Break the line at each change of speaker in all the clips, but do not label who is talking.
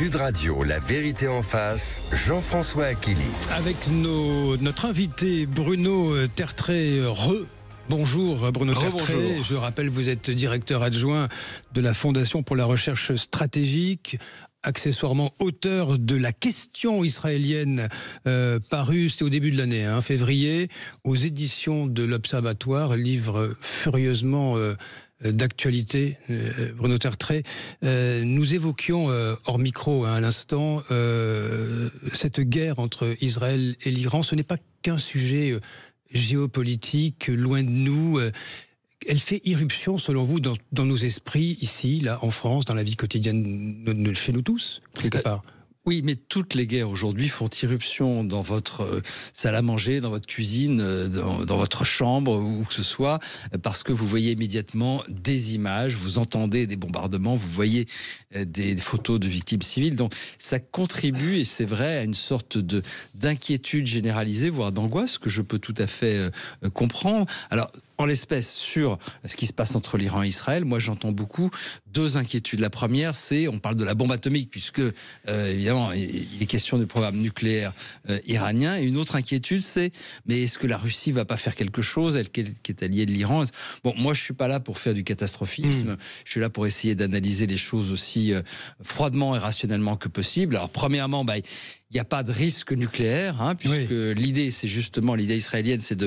Sud Radio, la vérité en face, Jean-François Achilly.
Avec notre invité Bruno Tertrais. Bonjour Bruno Tertrais. Je rappelle, vous êtes directeur adjoint de la Fondation pour la recherche stratégique, accessoirement auteur de La question israélienne, paru, c'était au début de l'année, février, aux éditions de l'Observatoire, livre furieusement d'actualité. Bruno Tertrais, nous évoquions hors micro à l'instant cette guerre entre Israël et l'Iran. Ce n'est pas qu'un sujet géopolitique loin de nous. Elle fait irruption, selon vous, dans nos esprits, ici, là, en France, dans la vie quotidienne de chez nous tous, quelque part?
Oui, mais toutes les guerres aujourd'hui font irruption dans votre salle à manger, dans votre cuisine, dans votre chambre, où que ce soit, parce que vous voyez immédiatement des images, vous entendez des bombardements, vous voyez des photos de victimes civiles. Donc ça contribue, et c'est vrai, à une sorte d'inquiétude généralisée, voire d'angoisse, que je peux tout à fait comprendre. Alors, en l'espèce, sur ce qui se passe entre l'Iran et Israël, moi j'entends beaucoup deux inquiétudes. La première, c'est, on parle de la bombe atomique, puisque évidemment il est question du programme nucléaire iranien. Et une autre inquiétude, c'est, mais est-ce que la Russie va pas faire quelque chose, elle qui est alliée de l'Iran? Bon, moi je suis pas là pour faire du catastrophisme, je suis là pour essayer d'analyser les choses aussi froidement et rationnellement que possible. Alors premièrement, il n'y a pas de risque nucléaire, puisque l'idée, c'est justement, l'idée israélienne, c'est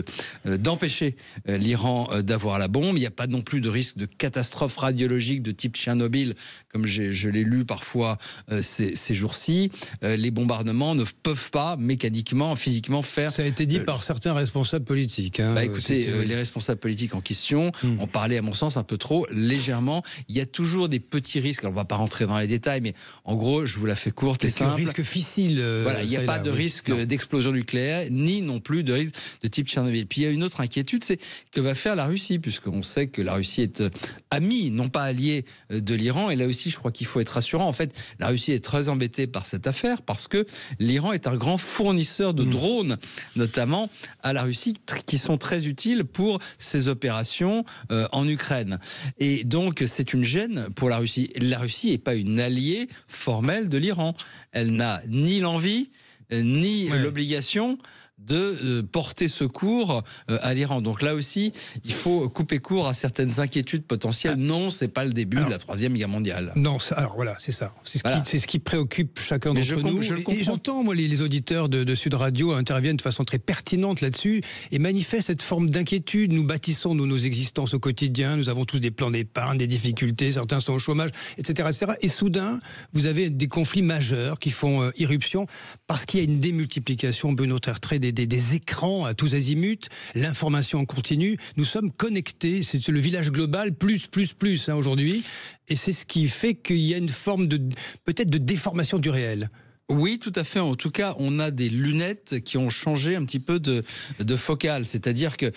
d'empêcher l'Iran d'avoir la bombe. Il n'y a pas non plus de risque de catastrophe radiologique de type Tchernobyl, comme je l'ai lu parfois ces jours-ci. Les bombardements ne peuvent pas mécaniquement, physiquement faire...
Ça a été dit par certains responsables politiques.
Écoutez, les responsables politiques en question ont parlé, à mon sens, un peu trop légèrement. Il y a toujours des petits risques. Alors, on ne va pas rentrer dans les détails, mais en gros, je vous la fais courte et simple.
Risque fissile.
Voilà, il n'y a pas de risque d'explosion nucléaire, ni non plus de risque de type Tchernobyl. Puis il y a une autre inquiétude, c'est que va faire la Russie, puisqu'on sait que la Russie est amie, non pas alliée de l'Iran. Et là aussi, je crois qu'il faut être rassurant. En fait, la Russie est très embêtée par cette affaire, parce que l'Iran est un grand fournisseur de drones, notamment à la Russie, qui sont très utiles pour ses opérations en Ukraine. Et donc, c'est une gêne pour la Russie. La Russie n'est pas une alliée formelle de l'Iran. Elle n'a ni l'envie, ni l'obligation de porter secours à l'Iran. Donc là aussi, il faut couper court à certaines inquiétudes potentielles. Non, c'est pas le début de la Troisième Guerre mondiale.
Non, alors voilà, c'est ça. C'est ce qui préoccupe chacun d'entre nous. Et j'entends, moi, les auditeurs de Sud Radio interviennent de façon très pertinente là-dessus et manifestent cette forme d'inquiétude. Nous bâtissons nos existences au quotidien. Nous avons tous des plans d'épargne, des difficultés. Certains sont au chômage, etc., etc. Et soudain, vous avez des conflits majeurs qui font irruption parce qu'il y a une démultiplication, Bruno Tertrais, des écrans à tous azimuts, l'information en continu. Nous sommes connectés, c'est le village global plus aujourd'hui, et c'est ce qui fait qu'il y a une forme peut-être de déformation du réel.
Oui, tout à fait. En tout cas, on a des lunettes qui ont changé un petit peu de focale. C'est-à-dire que,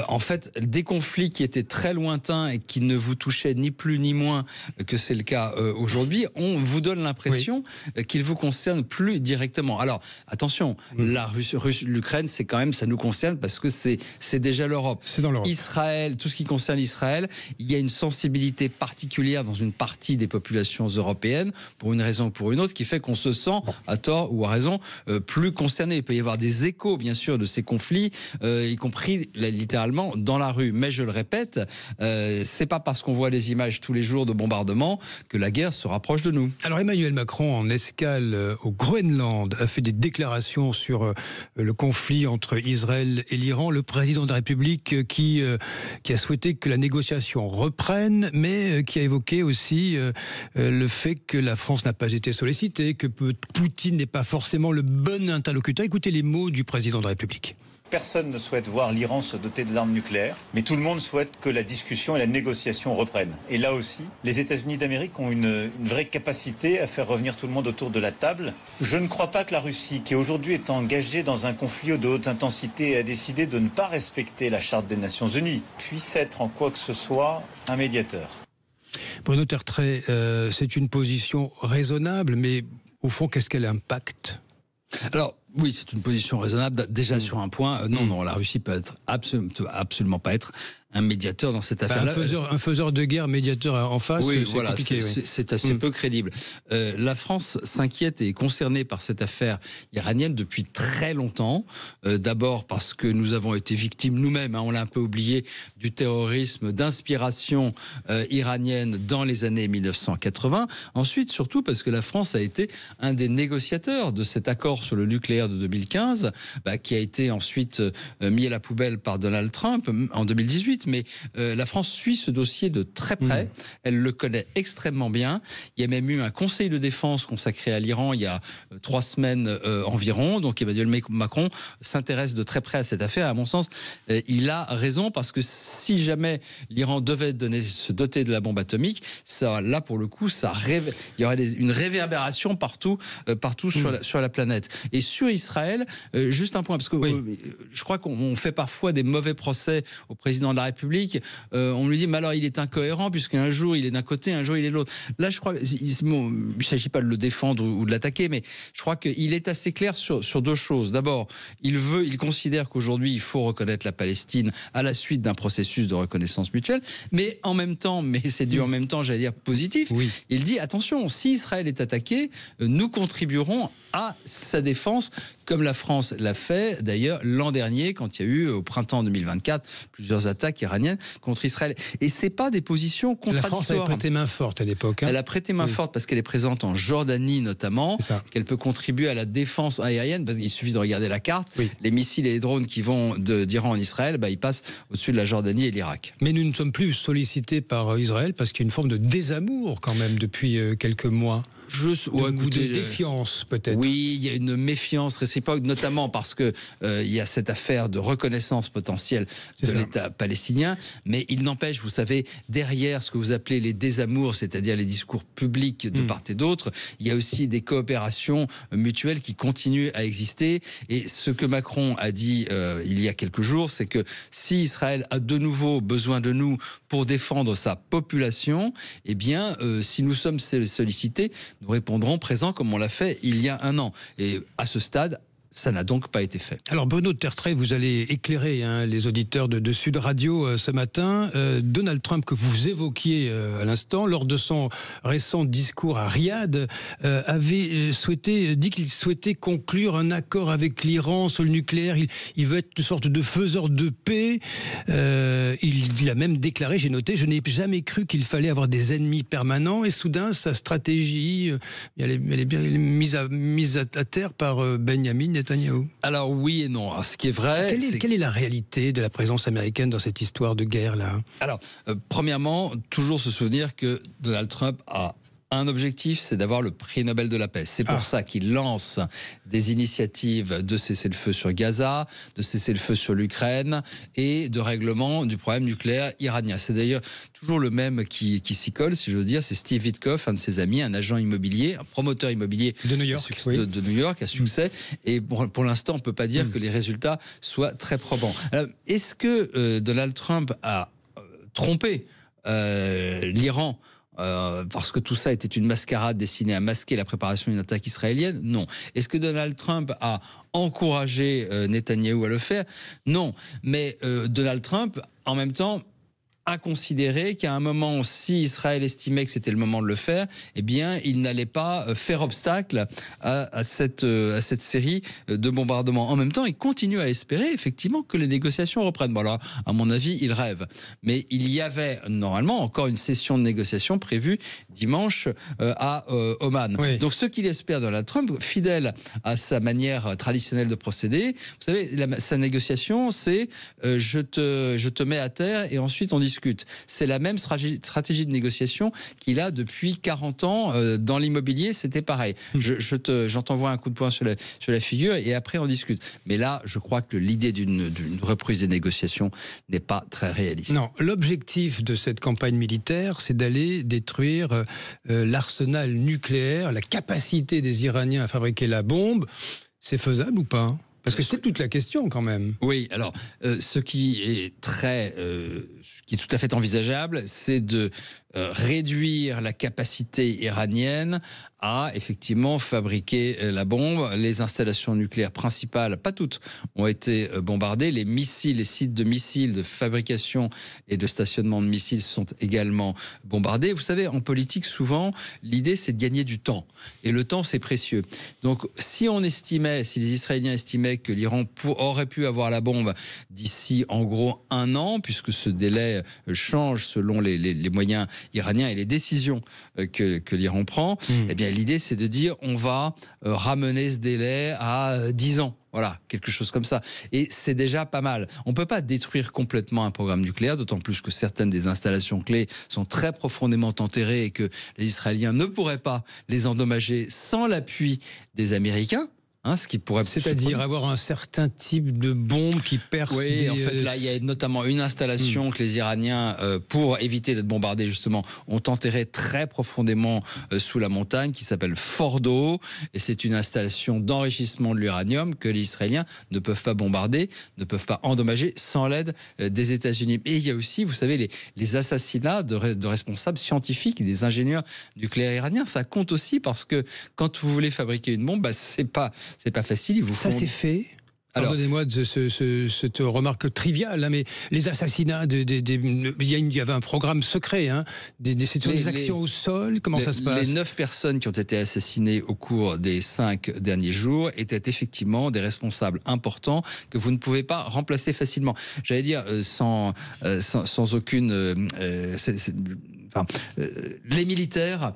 en fait, des conflits qui étaient très lointains et qui ne vous touchaient ni plus ni moins que c'est le cas aujourd'hui, on vous donne l'impression qu'ils vous concernent plus directement. Alors, attention, l'Ukraine, c'est quand même, ça nous concerne parce que c'est déjà l'Europe.
C'est dans l'Europe.
Israël, tout ce qui concerne Israël, il y a une sensibilité particulière dans une partie des populations européennes, pour une raison ou pour une autre, qui fait qu'on se sent, à tort ou à raison, plus concerné. Il peut y avoir des échos, bien sûr, de ces conflits, y compris littéralement dans la rue. Mais je le répète, c'est pas parce qu'on voit des images tous les jours de bombardements que la guerre se rapproche de nous.
Alors Emmanuel Macron, en escale au Groenland, a fait des déclarations sur le conflit entre Israël et l'Iran. Le président de la République qui a souhaité que la négociation reprenne, mais qui a évoqué aussi le fait que la France n'a pas été sollicitée, que Poutine n'est pas forcément le bon interlocuteur. Écoutez les mots du président de la République.
Personne ne souhaite voir l'Iran se doter de l'arme nucléaire, mais tout le monde souhaite que la discussion et la négociation reprennent. Et là aussi, les États-Unis d'Amérique ont une vraie capacité à faire revenir tout le monde autour de la table. Je ne crois pas que la Russie, qui aujourd'hui est engagée dans un conflit de haute intensité et a décidé de ne pas respecter la Charte des Nations Unies, puisse être en quoi que ce soit un médiateur.
Bruno Tertrais, c'est une position raisonnable, mais au fond, qu'est-ce qu'elle impacte ?
Alors, oui, c'est une position raisonnable. Déjà sur un point, non, la Russie peut absolument pas être un médiateur dans cette affaire-là.
Un faiseur de guerre, médiateur en face,
oui,
c'est
voilà,
compliqué.
C'est assez peu crédible. La France s'inquiète et est concernée par cette affaire iranienne depuis très longtemps. D'abord parce que nous avons été victimes nous-mêmes, on l'a un peu oublié, du terrorisme d'inspiration iranienne dans les années 1980. Ensuite, surtout parce que la France a été un des négociateurs de cet accord sur le nucléaire de 2015, qui a été ensuite mis à la poubelle par Donald Trump en 2018. Mais la France suit ce dossier de très près. Elle le connaît extrêmement bien. Il y a même eu un conseil de défense consacré à l'Iran il y a 3 semaines environ. Donc Emmanuel Macron s'intéresse de très près à cette affaire. À mon sens, il a raison, parce que si jamais l'Iran devait se doter de la bombe atomique, ça, là pour le coup, il y aurait une réverbération partout sur la planète. Et sur Israël, juste un point, parce que je crois qu'on fait parfois des mauvais procès au président de la République. On lui dit, mais alors il est incohérent, puisqu'un jour il est d'un côté, un jour il est de l'autre. Là, je crois il ne s'agit pas de le défendre ou de l'attaquer, mais je crois qu'il est assez clair sur 2 choses. D'abord, il considère qu'aujourd'hui il faut reconnaître la Palestine à la suite d'un processus de reconnaissance mutuelle, mais en même temps, mais c'est du en même temps, j'allais dire positif, il dit, attention, si Israël est attaqué, nous contribuerons à sa défense, comme la France l'a fait d'ailleurs l'an dernier, quand il y a eu au printemps 2024 plusieurs attaques iraniennes contre Israël. Et c'est pas des positions contradictoires.
La France avait prêté main forte à l'époque.
Elle a prêté main forte parce qu'elle est présente en Jordanie notamment, qu'elle peut contribuer à la défense aérienne, parce qu'il suffit de regarder la carte. Les missiles et les drones qui vont d'Iran en Israël, ils passent au-dessus de la Jordanie et l'Irak.
Mais nous ne sommes plus sollicités par Israël parce qu'il y a une forme de désamour quand même depuis quelques mois. Ou de défiance peut-être.
Oui, il y a une méfiance réciproque, notamment parce que il y a cette affaire de reconnaissance potentielle de l'État palestinien. Mais il n'empêche, vous savez, derrière ce que vous appelez les désamours, c'est-à-dire les discours publics de part et d'autre, il y a aussi des coopérations mutuelles qui continuent à exister. Et ce que Macron a dit il y a quelques jours, c'est que si Israël a de nouveau besoin de nous pour défendre sa population, eh bien, si nous sommes sollicités, nous répondrons présent comme on l'a fait il y a 1 an. Et à ce stade, ça n'a donc pas été fait.
Alors Bruno Tertrais, vous allez éclairer les auditeurs de Sud Radio ce matin. Donald Trump, que vous évoquiez à l'instant, lors de son récent discours à Riyad, avait dit qu'il souhaitait conclure un accord avec l'Iran sur le nucléaire. Il veut être une sorte de faiseur de paix. Il a même déclaré, j'ai noté, je n'ai jamais cru qu'il fallait avoir des ennemis permanents. Et soudain, sa stratégie, elle est bien mise à terre par Benjamin Netanyahu.
Alors oui et non. Alors, ce qui est vrai,
quelle est la réalité de la présence américaine dans cette histoire de guerre là?
Alors, premièrement, toujours se souvenir que Donald Trump a un objectif, c'est d'avoir le prix Nobel de la paix. C'est pour ça qu'il lance des initiatives de cessez-le-feu sur Gaza, de cessez-le-feu sur l'Ukraine et de règlement du problème nucléaire iranien. C'est d'ailleurs toujours le même qui s'y colle, si je veux dire. C'est Steve Witkoff, un de ses amis, un agent immobilier, un promoteur immobilier
de New York,
de New York à succès. Et pour l'instant, on ne peut pas dire que les résultats soient très probants. Alors, est-ce que Donald Trump a trompé l'Iran parce que tout ça était une mascarade destinée à masquer la préparation d'une attaque israélienne? Non. Est-ce que Donald Trump a encouragé Netanyahou à le faire? Non. Mais Donald Trump, en même temps, a considéré qu'à un moment, si Israël estimait que c'était le moment de le faire, eh bien, il n'allait pas faire obstacle à cette série de bombardements. En même temps, il continue à espérer effectivement que les négociations reprennent. Bon, alors, à mon avis, il rêve. Mais il y avait normalement encore une session de négociation prévue dimanche à Oman. Oui. Donc, ce qu'il espère Donald Trump, fidèle à sa manière traditionnelle de procéder, vous savez, sa négociation, c'est je te mets à terre et ensuite on discute. C'est la même stratégie de négociation qu'il a depuis 40 ans dans l'immobilier, c'était pareil. J'en t'envoie un coup de poing sur la figure et après on discute. Mais là, je crois que l'idée d'une reprise des négociations n'est pas très réaliste.
Non, l'objectif de cette campagne militaire, c'est d'aller détruire l'arsenal nucléaire, la capacité des Iraniens à fabriquer la bombe. C'est faisable ou pas ? Parce que c'est toute la question quand même.
Oui, alors ce qui est tout à fait envisageable, c'est de réduire la capacité iranienne à effectivement fabriquer la bombe. Les installations nucléaires principales, pas toutes, ont été bombardées. Les missiles, les sites de missiles, de fabrication et de stationnement de missiles sont également bombardés. Vous savez, en politique, souvent, l'idée, c'est de gagner du temps. Et le temps, c'est précieux. Donc, si les Israéliens estimaient que l'Iran aurait pu avoir la bombe d'ici, en gros, 1 an, puisque ce délai change selon les moyens iraniens et les décisions que l'Iran prend, eh bien, l'idée, c'est de dire on va ramener ce délai à 10 ans. Voilà, quelque chose comme ça. Et c'est déjà pas mal. On ne peut pas détruire complètement un programme nucléaire, d'autant plus que certaines des installations clés sont très profondément enterrées et que les Israéliens ne pourraient pas les endommager sans l'appui des Américains. Ce qui pourrait,
c'est-à-dire avoir un certain type de bombe qui perce.
Oui, en fait, là, il y a notamment une installation que les Iraniens, pour éviter d'être bombardés, justement, ont enterré très profondément sous la montagne, qui s'appelle Fordo. Et c'est une installation d'enrichissement de l'uranium que les Israéliens ne peuvent pas bombarder, ne peuvent pas endommager sans l'aide des États-Unis. Et il y a aussi, vous savez, les assassinats de responsables scientifiques et des ingénieurs nucléaires iraniens. Ça compte aussi parce que quand vous voulez fabriquer une bombe, c'est pas facile.
Ça, c'est fait. Pardonnez-moi de cette remarque triviale, mais les assassinats, il y avait un programme secret, c'est des actions au sol, comment ça se passe?
Les 9 personnes qui ont été assassinées au cours des 5 derniers jours étaient effectivement des responsables importants que vous ne pouvez pas remplacer facilement. J'allais dire, sans aucune... les militaires,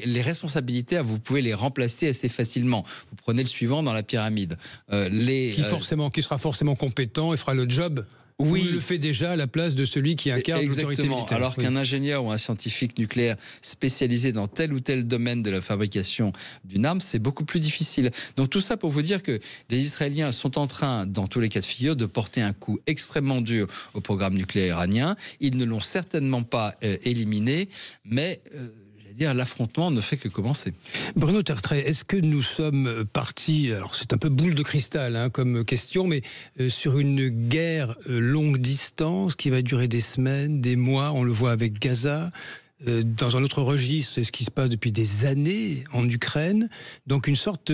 les responsabilités, vous pouvez les remplacer assez facilement. Vous prenez le suivant dans la pyramide.
Qui sera forcément compétent et fera le job. Oui, il le fait déjà à la place de celui qui incarne l'autorité militaire.
Alors qu'un ingénieur ou un scientifique nucléaire spécialisé dans tel ou tel domaine de la fabrication d'une arme, c'est beaucoup plus difficile. Donc tout ça pour vous dire que les Israéliens sont en train, dans tous les cas de figure, de porter un coup extrêmement dur au programme nucléaire iranien. Ils ne l'ont certainement pas éliminé, mais... l'affrontement ne fait que commencer.
Bruno Tertrais, est-ce que nous sommes partis, alors c'est un peu boule de cristal comme question, mais sur une guerre longue distance qui va durer des semaines, des mois, on le voit avec Gaza, dans un autre registre, c'est ce qui se passe depuis des années en Ukraine, donc une sorte,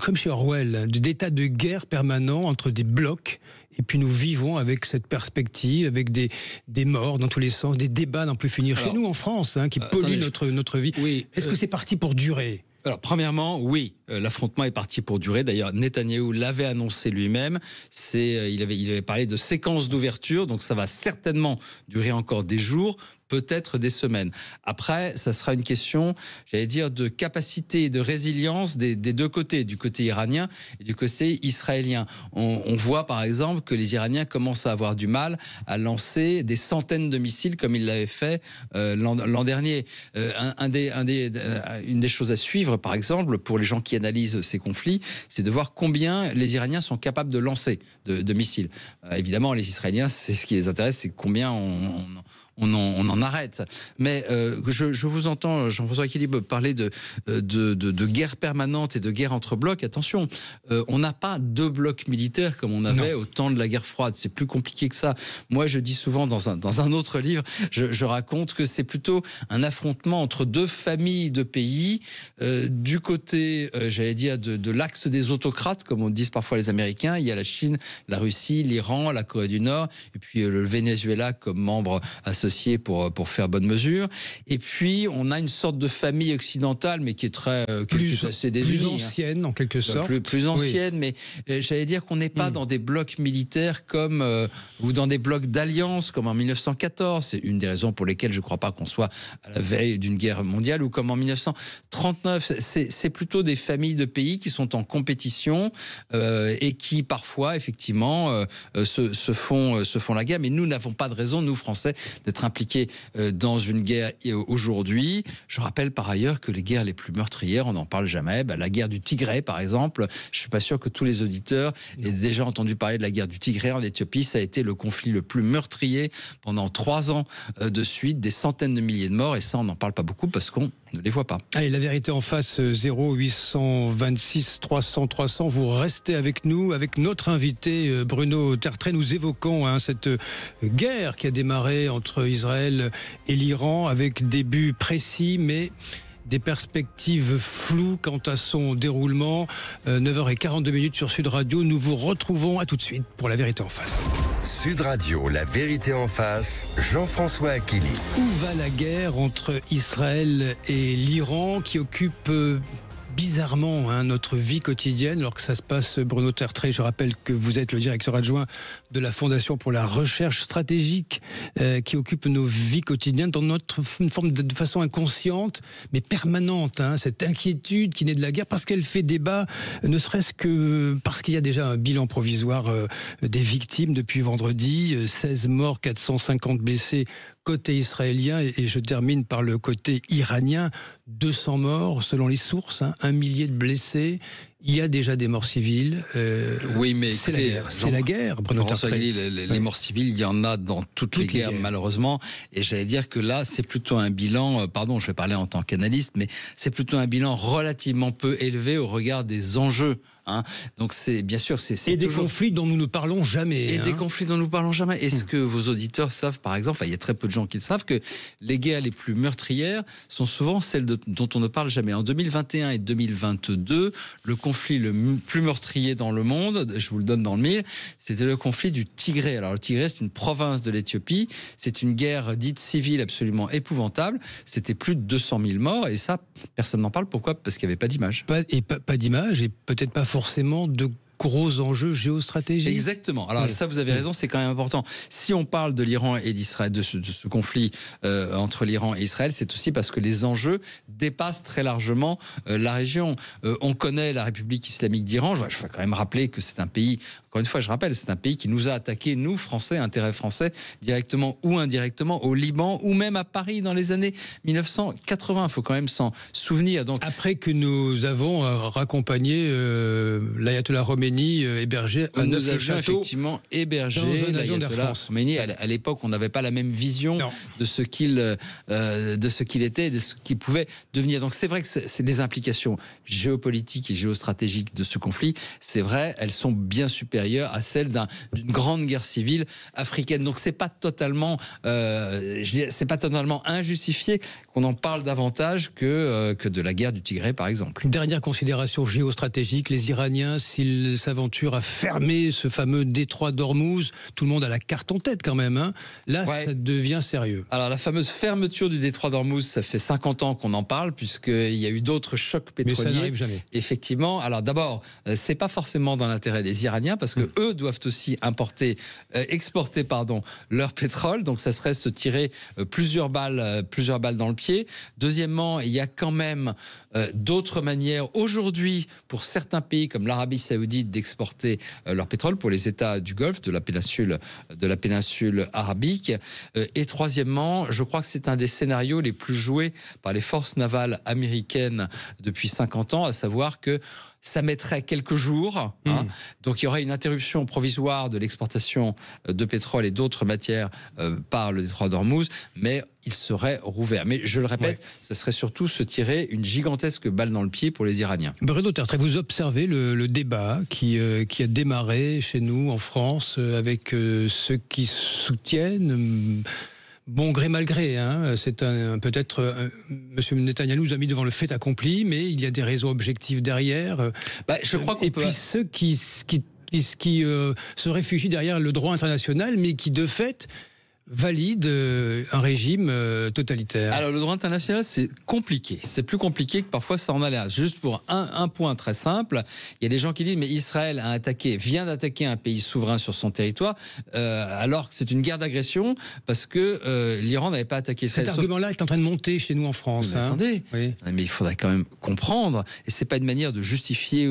comme chez Orwell, d'état de guerre permanent entre des blocs, et puis nous vivons avec cette perspective, avec des morts dans tous les sens, des débats n'en plus finir. Chez nous en France, qui polluent notre vie. Oui, est-ce que c'est parti pour durer ?
Alors, premièrement, oui, l'affrontement est parti pour durer. D'ailleurs, Netanyahou l'avait annoncé lui-même. Il avait parlé de séquence d'ouverture, donc ça va certainement durer encore des jours, peut-être des semaines. Après, ça sera une question, j'allais dire, de capacité et de résilience des deux côtés, du côté iranien et du côté israélien. On voit par exemple que les Iraniens commencent à avoir du mal à lancer des centaines de missiles comme ils l'avaient fait l'an dernier. Une des choses à suivre, par exemple, pour les gens qui analysent ces conflits, c'est de voir combien les Iraniens sont capables de lancer de missiles. Évidemment, les Israéliens, c'est ce qui les intéresse, c'est combien on en arrête. Mais je vous entends, Jean-François Equilibre, parler de guerre permanente et de guerre entre blocs. Attention, on n'a pas 2 blocs militaires comme on avait au temps de la guerre froide. C'est plus compliqué que ça. Moi, je dis souvent dans un autre livre, je raconte que c'est plutôt un affrontement entre 2 familles de pays. Du côté, j'allais dire, de l'axe des autocrates, comme on dit parfois les Américains, il y a la Chine, la Russie, l'Iran, la Corée du Nord, et puis le Venezuela comme membre associé pour faire bonne mesure. Et puis, on a une sorte de famille occidentale, mais qui est assez désunie.
Plus ancienne, en quelque sorte.
Plus ancienne, mais j'allais dire qu'on n'est pas dans des blocs militaires ou dans des blocs d'alliance, comme en 1914. C'est une des raisons pour lesquelles je ne crois pas qu'on soit à la veille d'une guerre mondiale, ou comme en 1939. C'est plutôt des familles de pays qui sont en compétition et qui, parfois, effectivement, se font la guerre. Mais nous n'avons pas de raison, nous, Français, d'être impliqués dans une guerre aujourd'hui. Je rappelle par ailleurs que les guerres les plus meurtrières, on n'en parle jamais. La guerre du Tigré, par exemple, je ne suis pas sûr que tous les auditeurs aient déjà entendu parler de la guerre du Tigré en Éthiopie. Ça a été le conflit le plus meurtrier pendant 3 ans de suite, des centaines de milliers de morts, et ça, on n'en parle pas beaucoup parce qu'on ne les voit pas.
Allez, la vérité en face, 0826 300 300. Vous restez avec nous, avec notre invité Bruno Tertrais. Nous évoquons cette guerre qui a démarré entre Israël et l'Iran avec des buts précis, mais des perspectives floues quant à son déroulement. 9h42 sur Sud Radio. Nous vous retrouvons à tout de suite pour la vérité en face.
Sud Radio, la vérité en face, Jean-François Akili.
Où va la guerre entre Israël et l'Iran qui occupe bizarrement notre vie quotidienne alors que ça se passe? Bruno Tertrais, je rappelle que vous êtes le directeur adjoint de la Fondation pour la recherche stratégique qui occupe nos vies quotidiennes dans une forme de façon inconsciente mais permanente, cette inquiétude qui naît de la guerre parce qu'elle fait débat, ne serait-ce que parce qu'il y a déjà un bilan provisoire des victimes depuis vendredi, 16 morts, 450 blessés côté israélien, et je termine par le côté iranien, 200 morts selon les sources, 1 millier de blessés. Il y a déjà des morts civiles.
Oui, mais
c'est la guerre. C'est la guerre, Bruno Tertrais.
Les morts civiles, il y en a dans toutes les guerres, malheureusement. Et j'allais dire que là, c'est plutôt un bilan, je vais parler en tant qu'analyste, mais c'est plutôt un bilan relativement peu élevé au regard des enjeux. Donc c'est bien sûr c'est
et des conflits dont nous ne parlons jamais.
Des conflits dont nous ne parlons jamais. Est-ce que vos auditeurs savent, par exemple, il y a très peu de gens qui le savent, que les guerres les plus meurtrières sont souvent celles dont on ne parle jamais. En 2021 et 2022, le conflit le plus meurtrier dans le monde, je vous le donne dans le mille, c'était le conflit du Tigré. Alors le Tigré, c'est une province de l'Éthiopie. C'est une guerre dite civile absolument épouvantable. C'était plus de 200 000 morts et ça, personne n'en parle. Pourquoi ? Parce qu'il n'y avait pas d'image.
Pas d'image et peut-être pas forcément de gros enjeux géostratégiques.
Exactement. Alors ça, vous avez raison, c'est quand même important. Si on parle de l'Iran et d'Israël, de ce conflit entre l'Iran et Israël, c'est aussi parce que les enjeux dépassent très largement la région. On connaît la République islamique d'Iran. Je vais quand même rappeler que c'est un pays, encore une fois, je rappelle, c'est un pays qui nous a attaqués, nous, Français, intérêts français, directement ou indirectement, au Liban, ou même à Paris dans les années 1980. Il faut quand même s'en souvenir. Donc,
après que nous avons raccompagné l'ayatollah Khomeini hébergé à
nous avions
château,
effectivement hébergé l'ayatollah Khomeini. À l'époque, on n'avait pas la même vision de ce qu'il était, de ce qu'il pouvait devenir. Donc c'est vrai que c'est les implications géopolitiques et géostratégiques de ce conflit, c'est vrai, elles sont bien supérieures à celles d'une grande guerre civile africaine. Donc c'est pas totalement injustifié qu'on en parle davantage que de la guerre du Tigré, par exemple.
Dernière considération géostratégique, les Iraniens, s'ils s'aventurent à fermer ce fameux détroit d'Ormuz, tout le monde a la carte en tête quand même. Là, ça devient sérieux.
Alors la fameuse fermeture du détroit d'Ormuz, ça fait 50 ans qu'on en parle, puisqu'il y a eu d'autres chocs pétroliers.
Mais ça n'arrive jamais.
Effectivement. Alors d'abord, c'est pas forcément dans l'intérêt des Iraniens, parce que eux doivent aussi exporter leur pétrole. Donc ça serait se tirer plusieurs balles dans le pied. Deuxièmement, il y a quand même d'autres manières aujourd'hui pour certains pays comme l'Arabie Saoudite d'exporter leur pétrole, pour les États du Golfe, de la péninsule arabique. Et troisièmement, je crois que c'est un des scénarios les plus joués par les forces navales américaines depuis 50 ans, à savoir que ça mettrait quelques jours. Donc il y aurait une interruption provisoire de l'exportation de pétrole et d'autres matières par le détroit d'Ormuz, mais il serait rouvert. Mais je le répète, ça serait surtout se tirer une gigantesque balle dans le pied pour les Iraniens.
Bruno Tertrais, vous observez le débat qui a démarré chez nous en France avec ceux qui soutiennent... Bon gré mal gré, c'est peut-être Monsieur Netanyahou nous a mis devant le fait accompli, mais il y a des raisons objectives derrière.
Je crois qu'on
puis ceux qui se réfugient derrière le droit international, mais qui de fait valide un régime totalitaire.
Alors le droit international, c'est compliqué. C'est plus compliqué que parfois ça en a l'air. Juste pour un point très simple, il y a des gens qui disent mais Israël vient d'attaquer un pays souverain sur son territoire, alors que c'est une guerre d'agression parce que l'Iran n'avait pas attaqué Israël.
Cet argument-là est en train de monter chez nous en France.
Mais attendez, mais il faudrait quand même comprendre, et c'est pas une manière de justifier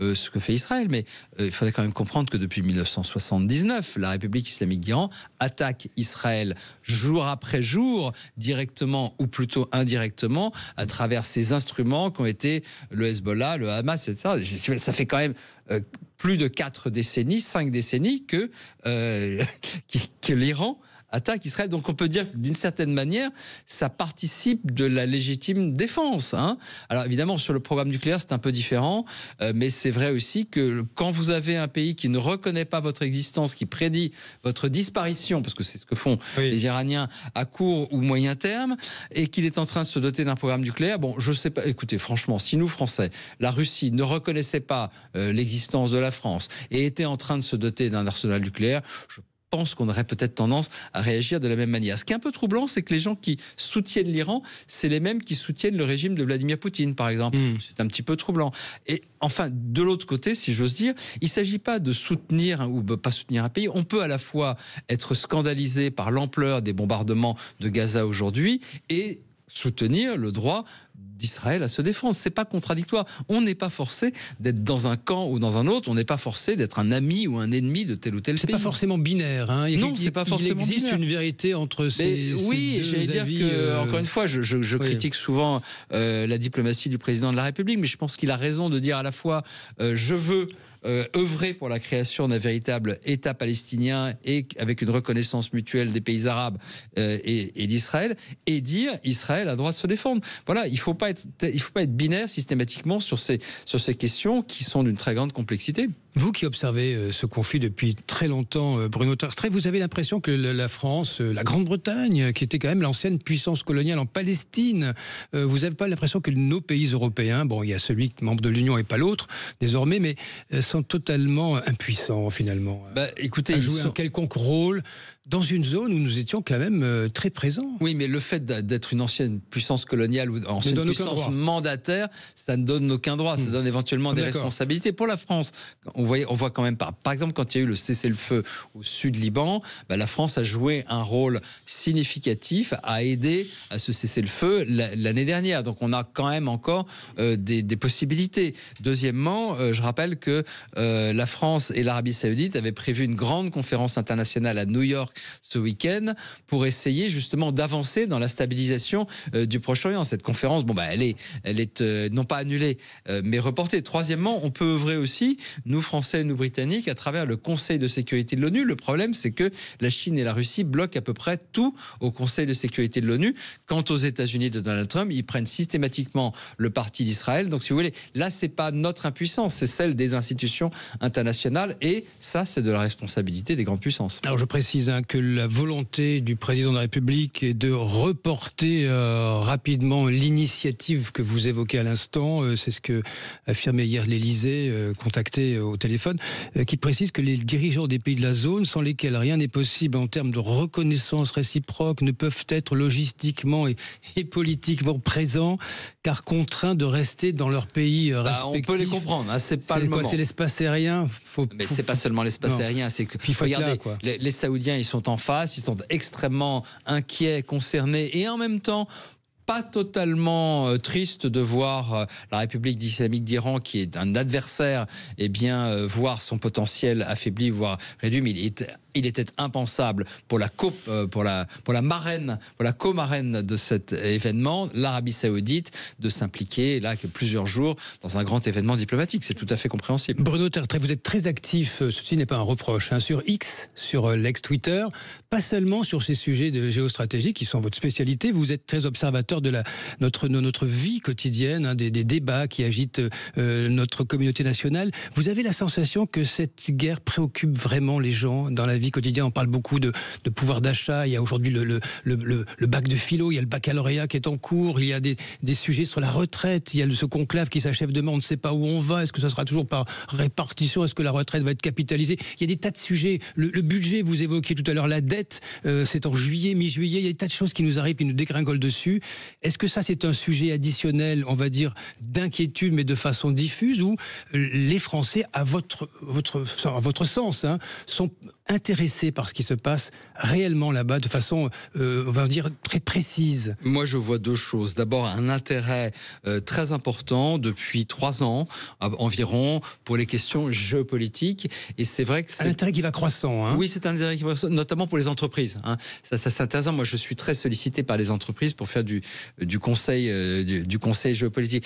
ce que fait Israël, mais il faudrait quand même comprendre que depuis 1979, la République islamique d'Iran attaque Israël jour après jour, directement ou plutôt indirectement, à travers ces instruments qu'ont été le Hezbollah, le Hamas, etc. Ça fait quand même plus de 5 décennies que l'Iran attaque Israël. Donc on peut dire que d'une certaine manière, ça participe de la légitime défense. Alors évidemment, sur le programme nucléaire, c'est un peu différent, mais c'est vrai aussi que quand vous avez un pays qui ne reconnaît pas votre existence, qui prédit votre disparition, parce que c'est ce que font les Iraniens à court ou moyen terme, et qu'il est en train de se doter d'un programme nucléaire, bon, je sais pas, écoutez, franchement, si nous, Français, la Russie ne reconnaissait pas l'existence de la France et était en train de se doter d'un arsenal nucléaire, je pense qu'on aurait peut-être tendance à réagir de la même manière. Ce qui est un peu troublant, c'est que les gens qui soutiennent l'Iran, c'est les mêmes qui soutiennent le régime de Vladimir Poutine, par exemple. C'est un petit peu troublant. Et enfin, de l'autre côté, si j'ose dire, il ne s'agit pas de soutenir ou de pas soutenir un pays. On peut à la fois être scandalisé par l'ampleur des bombardements de Gaza aujourd'hui et soutenir le droit d'Israël à se défendre. C'est pas contradictoire. On n'est pas forcé d'être dans un camp ou dans un autre. On n'est pas forcé d'être un ami ou un ennemi de tel ou tel pays.
C'est pas forcément binaire.
Non, c'est pas forcément binaire.
Il existe une vérité entre ces deux
j'allais dire
avis,
que, encore une fois, je critique souvent la diplomatie du président de la République, mais je pense qu'il a raison de dire à la fois je veux œuvrer pour la création d'un véritable État palestinien et avec une reconnaissance mutuelle des pays arabes et d'Israël, et dire Israël a le droit de se défendre. Voilà, il faut pas être binaire systématiquement sur ces questions qui sont d'une très grande complexité.
Vous qui observez ce conflit depuis très longtemps, Bruno Tertrais, vous avez l'impression que la France, la Grande-Bretagne, qui était quand même l'ancienne puissance coloniale en Palestine, vous n'avez pas l'impression que nos pays européens, bon, il y a celui qui est membre de l'Union et pas l'autre, désormais, mais sont totalement impuissants finalement
écoutez,
à jouer un quelconque rôle dans une zone où nous étions quand même très présents.
Oui, mais le fait d'être une ancienne puissance coloniale ou ancienne puissance mandataire, ça ne donne aucun droit. Ça donne éventuellement des responsabilités. Pour la France, on voit quand même, par exemple, quand il y a eu le cessez-le-feu au sud Liban, la France a joué un rôle significatif à aider à ce cessez-le-feu l'année dernière. Donc on a quand même encore des possibilités. Deuxièmement, je rappelle que la France et l'Arabie Saoudite avaient prévu une grande conférence internationale à New York ce week-end pour essayer justement d'avancer dans la stabilisation du Proche-Orient. Cette conférence, elle est non pas annulée, mais reportée. Troisièmement, on peut œuvrer aussi, nous Français, nous Britanniques, à travers le Conseil de sécurité de l'ONU. Le problème, c'est que la Chine et la Russie bloquent à peu près tout au Conseil de sécurité de l'ONU. Quant aux États-Unis de Donald Trump, ils prennent systématiquement le parti d'Israël. Donc, si vous voulez, là, c'est pas notre impuissance, c'est celle des institutions internationales, et ça, c'est de la responsabilité des grandes puissances.
Alors, je précise que la volonté du président de la République est de reporter rapidement l'initiative que vous évoquez à l'instant. C'est ce que affirmait hier l'Élysée, contacté au téléphone, qui précise que les dirigeants des pays de la zone, sans lesquels rien n'est possible en termes de reconnaissance réciproque, ne peuvent être logistiquement et politiquement présents, car contraints de rester dans leur pays respectif.
On peut les comprendre, c'est pas le moment.
C'est l'espace aérien.
Mais c'est pas seulement l'espace aérien, c'est que regardez, les Saoudiens, ils sont en face, ils sont extrêmement inquiets, concernés, et en même temps pas totalement triste de voir la République islamique d'Iran, qui est un adversaire, voir son potentiel affaibli, voire réduit. Mais il était impensable pour la co-marraine de cet événement, l'Arabie Saoudite, de s'impliquer là plusieurs jours dans un grand événement diplomatique. C'est tout à fait compréhensible.
Bruno Tertrais, vous êtes très actif, ceci n'est pas un reproche, sur X, sur l'ex-Twitter, pas seulement sur ces sujets de géostratégie qui sont votre spécialité, vous êtes très observateur de notre vie quotidienne, des débats qui agitent notre communauté nationale. Vous avez la sensation que cette guerre préoccupe vraiment les gens dans la vie quotidienne? On parle beaucoup de pouvoir d'achat, il y a aujourd'hui le bac de philo, il y a le baccalauréat qui est en cours, il y a des sujets sur la retraite, il y a ce conclave qui s'achève demain, on ne sait pas où on va, est-ce que ça sera toujours par répartition, est-ce que la retraite va être capitalisée? Il y a des tas de sujets, le budget, vous évoquiez tout à l'heure la dette, c'est en juillet, mi-juillet, il y a des tas de choses qui nous arrivent, qui nous dégringolent dessus. Est-ce que ça c'est un sujet additionnel, on va dire, d'inquiétude, mais de façon diffuse, où les Français, à votre sens, sont intéressés par ce qui se passe réellement là-bas, de façon, on va dire, très précise?
Moi, je vois deux choses. D'abord, un intérêt très important depuis 3 ans environ pour les questions géopolitiques. Et c'est vrai que c'est un
intérêt qui va croissant.
Oui, c'est un intérêt qui va croissant, notamment pour les entreprises. Ça c'est intéressant. Moi, je suis très sollicité par les entreprises pour faire du conseil géopolitique.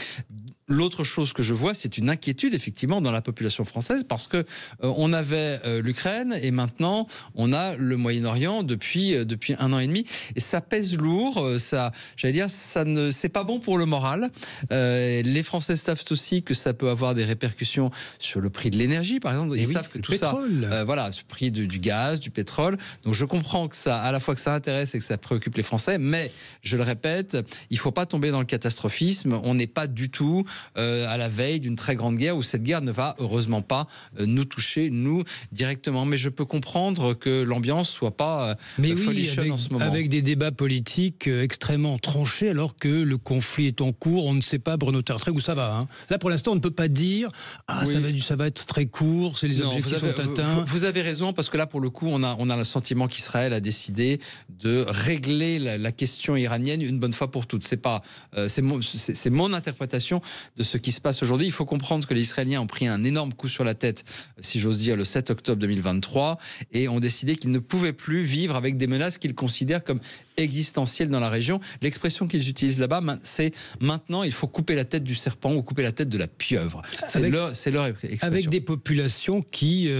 L'autre chose que je vois, c'est une inquiétude effectivement dans la population française parce que on avait l'Ukraine et maintenant on a le Moyen-Orient depuis 1 an et demi et ça pèse lourd. Ça, j'allais dire, c'est pas bon pour le moral. Les Français savent aussi que ça peut avoir des répercussions sur le prix de l'énergie, par exemple. Ils savent que tout pétrole. Ça, voilà, ce prix du gaz, du pétrole. Donc je comprends que ça, à la fois que ça intéresse et que ça préoccupe les Français, mais je le répète, il faut pas tomber dans le catastrophisme. On n'est pas du tout à la veille d'une très grande guerre où cette guerre ne va heureusement pas nous toucher, nous, directement. Mais je peux comprendre que l'ambiance soit pas folichonne en ce moment.
Avec des débats politiques extrêmement tranchés alors que le conflit est en cours. On ne sait pas, Bruno Tertrais, où ça va. Hein. Là, pour l'instant, on ne peut pas dire ça va être très court, c'est les objectifs sont atteints.
Vous avez raison, parce que là, pour le coup, on a le sentiment qu'Israël a décidé de régler la question iranienne une bonne fois pour toutes. C'est mon interprétation de ce qui se passe aujourd'hui. Il faut comprendre que les Israéliens ont pris un énorme coup sur la tête, si j'ose dire, le 7 octobre 2023 et ont décidé qu'ils ne pouvaient plus vivre avec des menaces qu'ils considèrent comme existentielles dans la région. L'expression qu'ils utilisent là-bas, c'est maintenant il faut couper la tête du serpent ou couper la tête de la pieuvre. C'est leur expression.
Avec des populations qui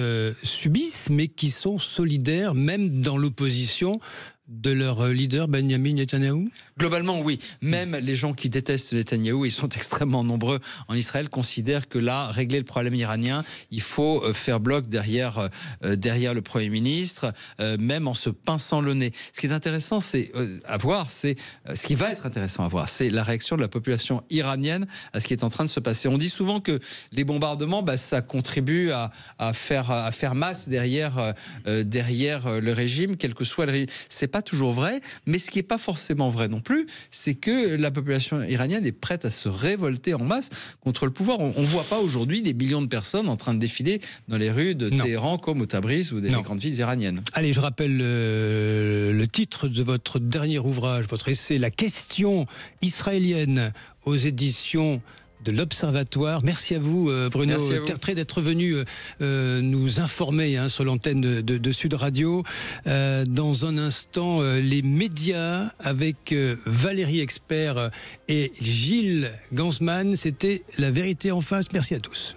subissent mais qui sont solidaires même dans l'opposition de leur leader Benjamin Netanyahou?
Globalement, oui. Même les gens qui détestent Netanyahou, ils sont extrêmement nombreux en Israël, considèrent que là, régler le problème iranien, il faut faire bloc derrière le Premier ministre, même en se pinçant le nez. Ce qui est intéressant, c'est ce qui va être intéressant à voir, c'est la réaction de la population iranienne à ce qui est en train de se passer. On dit souvent que les bombardements, ça contribue à faire masse derrière le régime, quel que soit le régime. C'est pas toujours vrai, mais ce qui n'est pas forcément vrai non plus, c'est que la population iranienne est prête à se révolter en masse contre le pouvoir. On ne voit pas aujourd'hui des millions de personnes en train de défiler dans les rues de Téhéran comme au Tabriz ou des grandes villes iraniennes.
Allez, je rappelle le titre de votre dernier ouvrage, votre essai, La question israélienne, aux éditions de l'Observatoire. Merci à vous, Bruno Tertrais, d'être venu nous informer sur l'antenne de Sud Radio. Dans un instant, les médias avec Valérie Expert et Gilles Gansman. C'était La Vérité en face. Merci à tous.